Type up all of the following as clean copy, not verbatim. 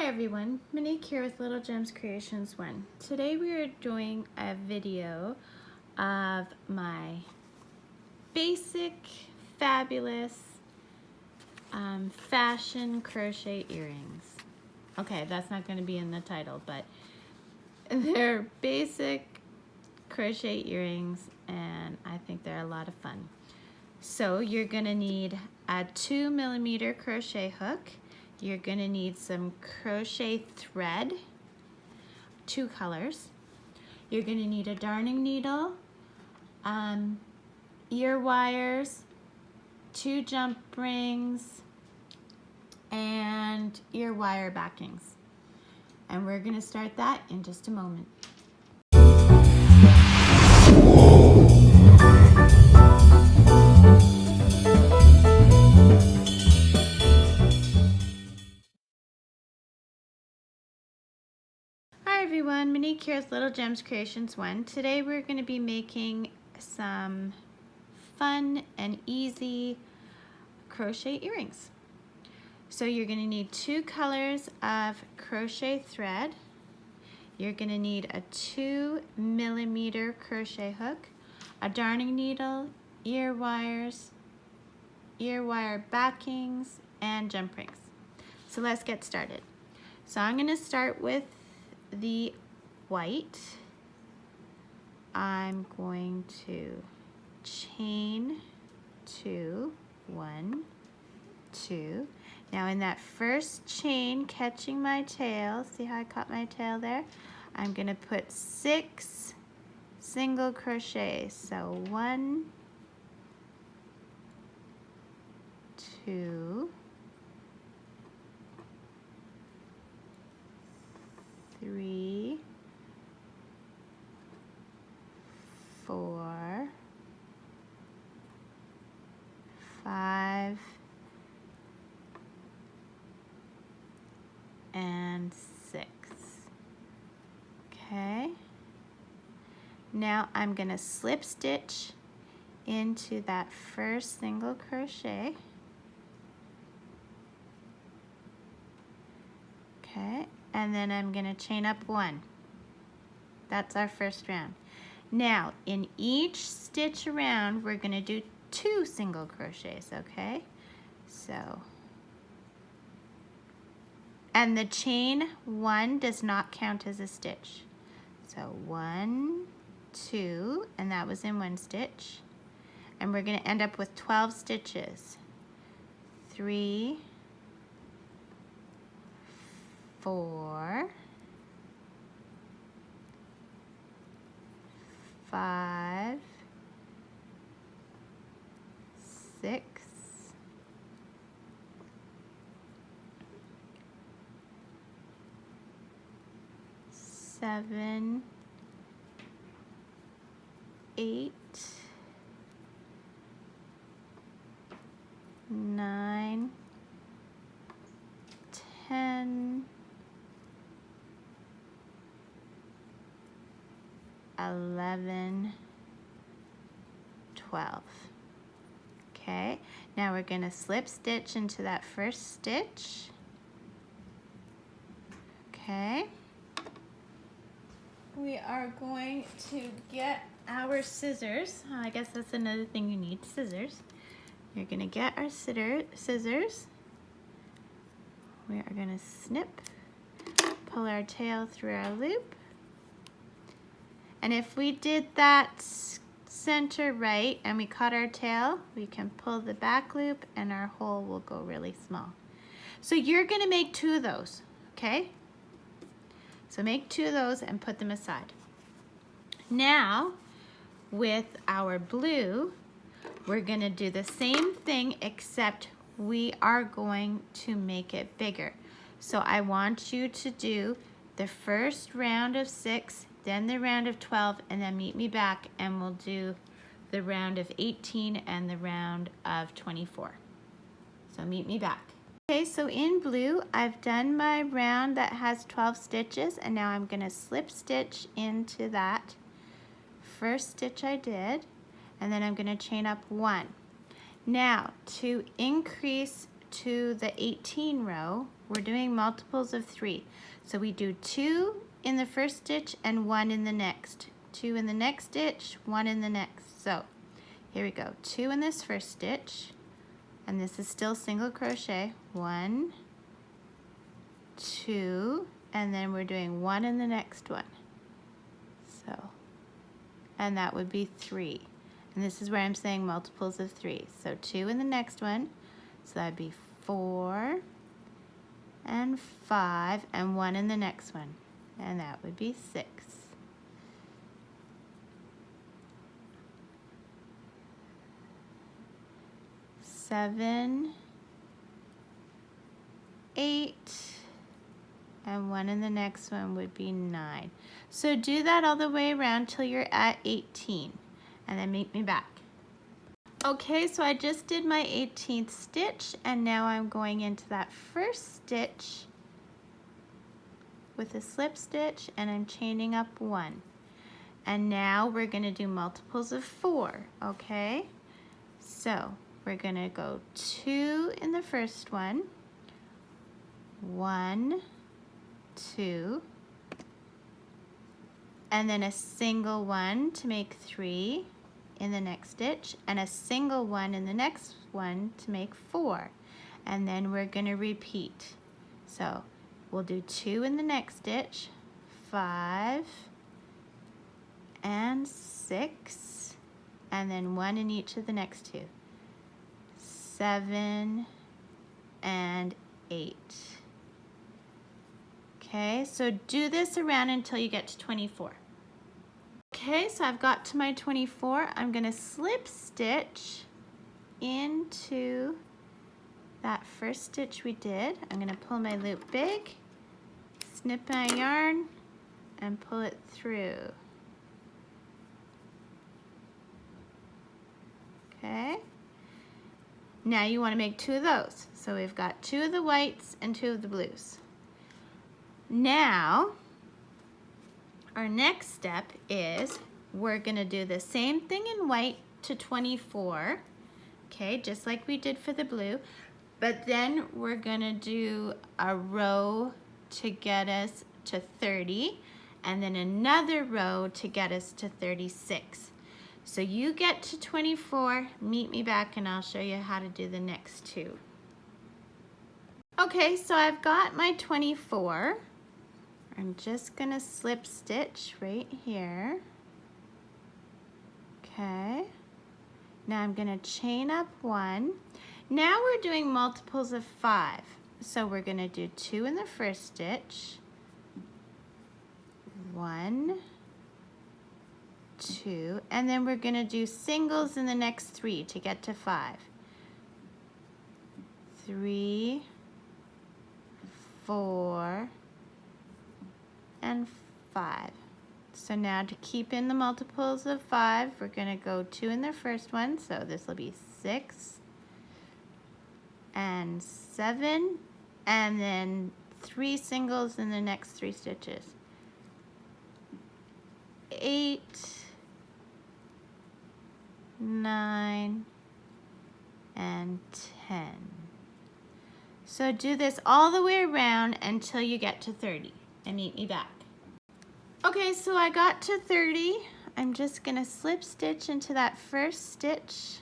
Hi everyone, Monique here with Little Gems Creations 1. Today we are doing a video of my basic, fabulous, fashion crochet earrings. Okay, that's not going to be in the title, but they're basic crochet earrings and I think they're a lot of fun. So you're going to need a 2mm crochet hook. You're going to need some crochet thread, 2 colors. You're going to need a darning needle, ear wires, 2 jump rings, and ear wire backings. And we're going to start that in just a moment. Hi everyone, Monique here with Little Gems Creations 1. Today we're going to be making some fun and easy crochet earrings. So you're going to need 2 colors of crochet thread. You're going to need a 2mm crochet hook, a darning needle, ear wires, ear wire backings, and jump rings. So let's get started. So I'm going to start with the white. I'm going to chain 2, 1, 2. Now in that first chain, catching my tail, see how I caught my tail there? I'm going to put 6 single crochets. So 1, 2, 3, 4, 5, and 6. Okay. Now I'm going to slip stitch into that first single crochet. Okay, and then I'm going to chain up 1. That's our first round. Now in each stitch around we're going to do 2 single crochets, okay? So, and the chain 1 does not count as a stitch. So 1, 2, and that was in 1 stitch. And we're going to end up with 12 stitches. 3, 4, 5, 6, 7, 8, 9, 10, 11, 12. Okay, now we're going to slip stitch into that first stitch. Okay. We are going to get our scissors. I guess that's another thing you need, scissors. You're going to get our scissors. We are going to snip, pull our tail through our loop. And if we did that center right and we caught our tail, we can pull the back loop and our hole will go really small. So you're going to make 2 of those, okay? So make 2 of those and put them aside. Now, with our blue, we're going to do the same thing except we are going to make it bigger. So I want you to do the first round of 6, then the round of 12, and then meet me back and we'll do the round of 18 and the round of 24. So meet me back. Okay, so in blue, I've done my round that has 12 stitches, and now I'm going to slip stitch into that first stitch I did, and then I'm going to chain up 1. Now, to increase to the 18 row, we're doing multiples of 3. So we do 2 in the first stitch and 1 in the next. 2 in the next stitch, 1 in the next. So here we go. 2 in this first stitch, and this is still single crochet. 1, 2, and then we're doing 1 in the next one. So, and that would be 3. And this is where I'm saying multiples of 3. So 2 in the next one, so that'd be 4 and 5, and 1 in the next one, and that would be 6. 7, 8, and 1 in the next one would be 9. So do that all the way around till you're at 18, and then meet me back. Okay, so I just did my 18th stitch, and now I'm going into that first stitch with a slip stitch, and I'm chaining up 1. And now we're going to do multiples of 4, okay? So we're going to go 2 in the first one, 1, 2, and then a single one to make 3 in the next stitch, and a single one in the next one to make 4. And then we're going to repeat. So we'll do 2 in the next stitch, 5 and 6, and then 1 in each of the next 2. 7 and 8. Okay, so do this around until you get to 24. Okay, so I've got to my 24. I'm going to slip stitch into that first stitch we did. I'm going to pull my loop big, snip my yarn, and pull it through. Okay. Now you want to make 2 of those. So we've got 2 of the whites and 2 of the blues. Now, our next step is we're going to do the same thing in white to 24, okay, just like we did for the blue, but then we're going to do a row to get us to 30, and then another row to get us to 36. So you get to 24, meet me back, and I'll show you how to do the next 2. Okay, so I've got my 24. I'm just going to slip stitch right here. Okay. Now I'm going to chain up 1. Now we're doing multiples of 5. So we're going to do 2 in the first stitch. 1, 2, and then we're going to do singles in the next 3 to get to 5. 3, 4, and 5. So now to keep in the multiples of 5, we're going to go 2 in the first one, so this will be 6 and 7, and then 3 singles in the next 3 stitches. 8, 9, and 10. So do this all the way around until you get to 30, and meet me back. Okay, so I got to 30. I'm just going to slip stitch into that first stitch.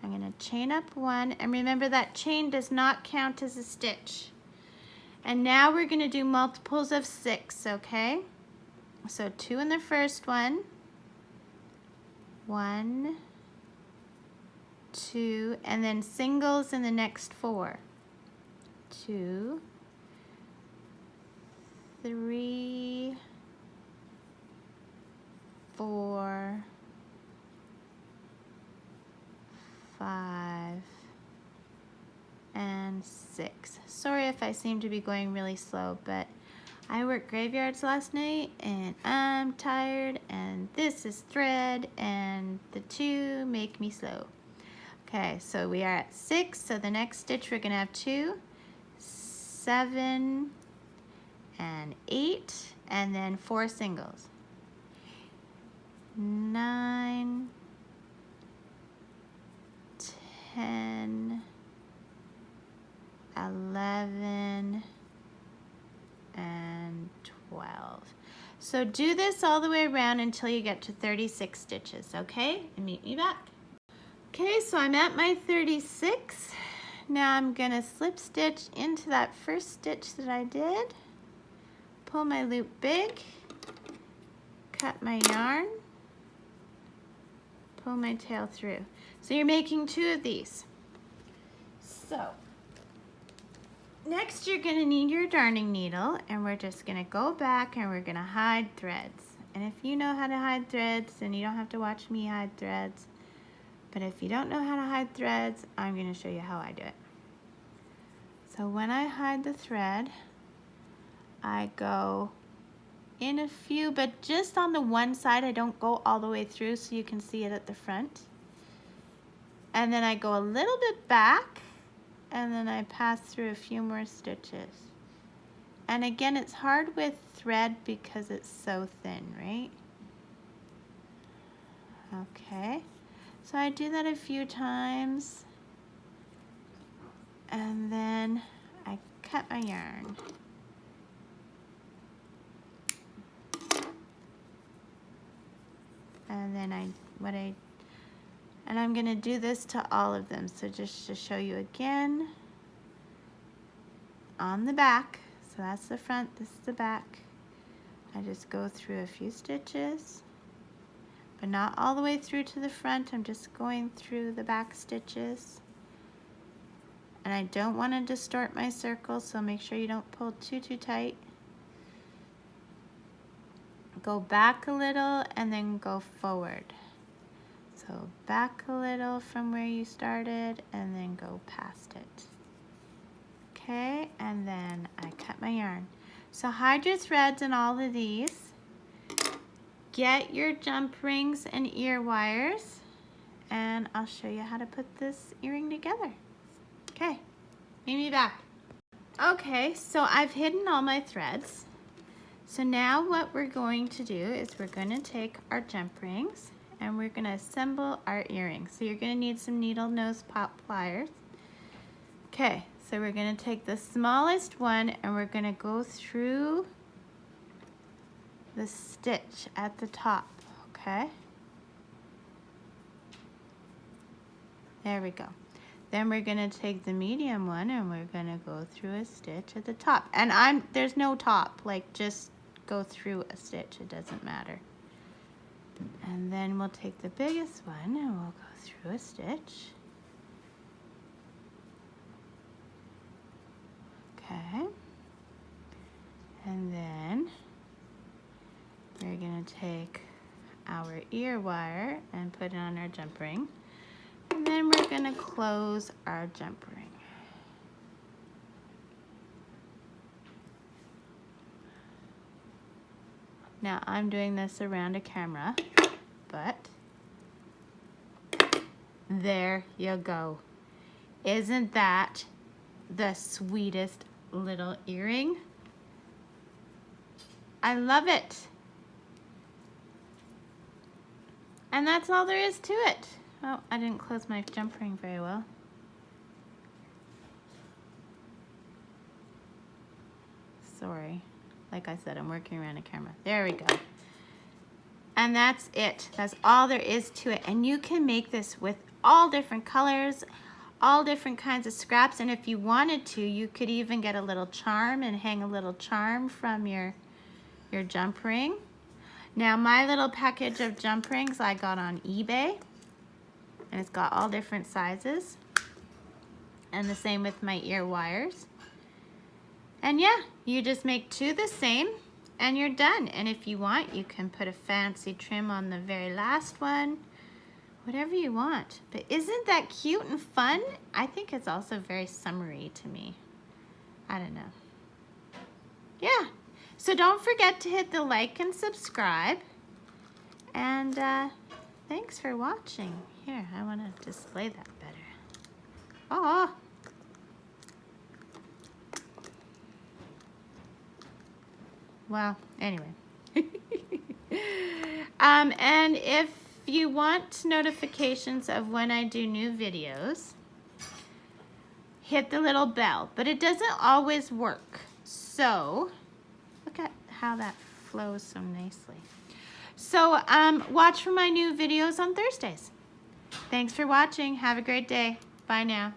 I'm going to chain up 1, and remember that chain does not count as a stitch. And now we're going to do multiples of 6, okay? So 2 in the first one, 1, 2, and then singles in the next 4. 2, 3, 4, 5, and 6. Sorry if I seem to be going really slow, but I worked graveyards last night and I'm tired, and this is thread, and the 2 make me slow. Okay, so we are at 6, so the next stitch we're going to have 2, 7, and 8, and then 4 singles. 9, 10, 11, and 12. So do this all the way around until you get to 36 stitches, okay? And meet me back. Okay, so I'm at my 36. Now I'm gonna slip stitch into that first stitch that I did, pull my loop big, cut my yarn, pull my tail through. So you're making 2 of these. So next you're gonna need your darning needle, and we're just gonna go back and we're gonna hide threads. And if you know how to hide threads, then you don't have to watch me hide threads. But if you don't know how to hide threads, I'm gonna show you how I do it. So when I hide the thread, I go in a few, but just on the one side. I don't go all the way through so you can see it at the front. And then I go a little bit back, and then I pass through a few more stitches. And again, it's hard with thread because it's so thin, right? Okay, so I do that a few times, and then I cut my yarn. And then I'm gonna do this to all of them. So just to show you again, on the back, so that's the front, this is the back. I just go through a few stitches, but not all the way through to the front. I'm just going through the back stitches. And I don't want to distort my circle, so make sure you don't pull too tight. Go back a little and then go forward. So back a little from where you started and then go past it. Okay, and then I cut my yarn. So hide your threads in all of these. Get your jump rings and ear wires, and I'll show you how to put this earring together. Okay, meet me back. Okay, so I've hidden all my threads. So now what we're going to do is we're going to take our jump rings and we're going to assemble our earrings. So you're going to need some needle nose pop pliers. Okay, so we're going to take the smallest one and we're going to go through the stitch at the top, okay? There we go. Then we're going to take the medium one and we're going to go through a stitch at the top. And there's no top, like just go through a stitch, it doesn't matter. And then we'll take the biggest one and we'll go through a stitch. Okay. And then we're going to take our ear wire and put it on our jump ring. And then we're going to close our jump ring. Now I'm doing this around a camera, but there you go. Isn't that the sweetest little earring? I love it. And that's all there is to it. Oh, I didn't close my jump ring very well. Sorry. Like I said, I'm working around a camera. There we go. And that's it. That's all there is to it. And you can make this with all different colors, all different kinds of scraps. And if you wanted to, you could even get a little charm and hang a little charm from your jump ring. Now, my little package of jump rings I got on eBay. And it's got all different sizes. And the same with my ear wires. And yeah, you just make 2 the same and you're done. And if you want, you can put a fancy trim on the very last one, whatever you want. But isn't that cute and fun? I think it's also very summery to me. I don't know. Yeah, so don't forget to hit the like and subscribe. And thanks for watching. Here, I want to display that better. Oh. Well, anyway. And if you want notifications of when I do new videos, hit the little bell, but it doesn't always work. So look at how that flows so nicely. So watch for my new videos on Thursdays. Thanks for watching. Have a great day. Bye now.